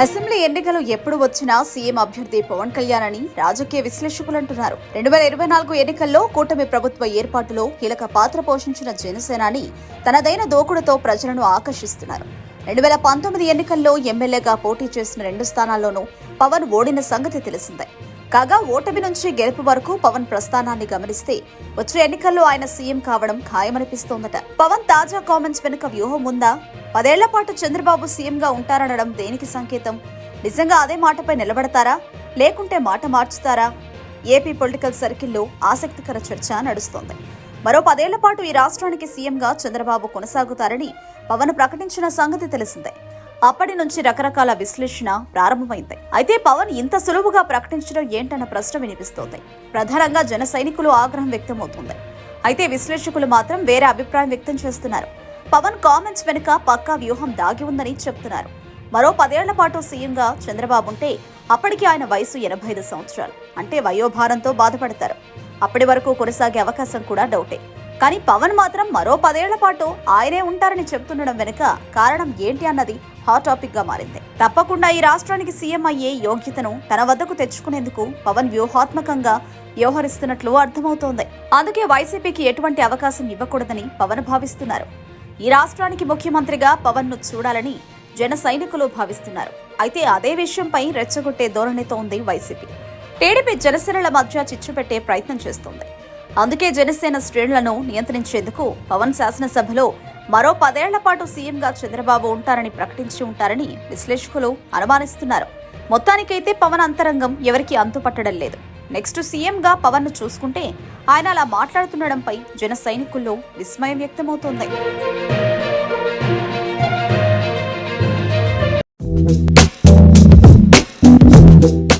Assembly ఎన్నికలు ఎప్పుడు వచ్చినా సీఎం అభ్యర్థి పవన్ కళ్యాణ్ అని రాజకీయ విశ్లేషకులు అంటున్నారు. 2024 ఎన్నికల్లో కూటమి ప్రభుత్వ ఏర్పాటులో కీలక పాత్ర పోషించిన జనసేనాని తనదైన దూకుడుతో ప్రజలను ఆకర్షిస్తున్నారు. 2019 ఎన్నికల్లో ఎమ్మెల్యేగా పోటీ చేసిన 2 స్థానాల్లోనూ పవన్ ఓడిన సంగతి తెలిసిందే. కాగా ఓటమి నుంచి గెలుపు వరకు పవన్ ప్రస్థానాన్ని గమనిస్తే వచ్చే ఎన్నికల్లో ఆయన సీఎం కావడం ఖాయమనిపిస్తోందట. పవన్ తాజా కామెంట్స్ వెనుక వ్యూహం ఉందా? 10 ఏళ్ల పాటు చంద్రబాబు సీఎంగా ఉంటారనడం దేనికి సంకేతం? నిజంగా అదే మాటపై నిలబడతారా, లేకుంటే మాట మార్చుతారా? ఏపీ పొలిటికల్ సర్కిల్లో ఆసక్తికర చర్చ నడుస్తోంది. మరో 10 ఏళ్ల పాటు ఈ రాష్ట్రానికి సీఎంగా చంద్రబాబు కొనసాగుతారని పవన్ ప్రకటించిన సంగతి తెలిసిందే. అప్పటి నుంచి రకరకాల విశ్లేషణ ప్రారంభమైంది. అయితే పవన్ ఇంత సులువుగా ప్రకటించడం ఏంటన్న ప్రశ్న వినిపిస్తోంది. ప్రధానంగా జన సైనికులు ఆగ్రహం వ్యక్తమవుతుంది. అయితే విశ్లేషకులు మాత్రం వేరే అభిప్రాయం వ్యక్తం చేస్తున్నారు. పవన్ కామెంట్స్ వెనుక పక్కా వ్యూహం దాగి ఉందని చెప్తున్నారు. మరో 10 ఏళ్ల పాటు సీఎంగా చంద్రబాబు ఉంటే అప్పటికి ఆయన వయసు 85 సంవత్సరాలు. అంటే వయోభారంతో బాధపడతారు. అప్పటి వరకు కొనసాగే అవకాశం కూడా డౌటే. కానీ పవన్ మాత్రం మరో 10 ఏళ్ల పాటు ఆయనే ఉంటారని చెప్తుండడం వెనుక కారణం ఏంటి అన్నది హాట్ టాపిక్ గా మారింది. తప్పకుండా ఈ రాష్ట్రానికి సీఎం అయ్యే యోగ్యతను తన వద్దకు తెచ్చుకునేందుకు పవన్ వ్యూహాత్మకంగా వ్యవహరిస్తున్నట్లు అర్థమవుతోంది. అందుకే వైసీపీకి ఎటువంటి అవకాశం ఇవ్వకూడదని పవన్ భావిస్తున్నారు. ఈ రాష్ట్రానికి ముఖ్యమంత్రిగా పవన్ ను చూడాలని జన సైనికులు భావిస్తున్నారు. అయితే అదే విషయంపై రెచ్చగొట్టే ధోరణితో ఉంది వైసీపీ. టీడీపీ జనసేనల మధ్య చిచ్చు పెట్టే ప్రయత్నం చేస్తోంది. అందుకే జనసేన శ్రేణులను నియంత్రించేందుకు పవన్ శాసనసభలో మరో 10 ఏళ్ల పాటు సీఎంగా చంద్రబాబు ఉంటారని ప్రకటించి ఉంటారని విశ్లేషకులు అనుమానిస్తున్నారు. మొత్తానికైతే పవన్ అంతరంగం ఎవరికీ అంతుపట్టడం లేదు. నెక్స్ట్ సీఎంగా పవన్ ను చూసుకుంటే ఆయన అలా మాట్లాడుతుండడంపై జన సైనికుల్లో విస్మయం వ్యక్తమవుతోంది.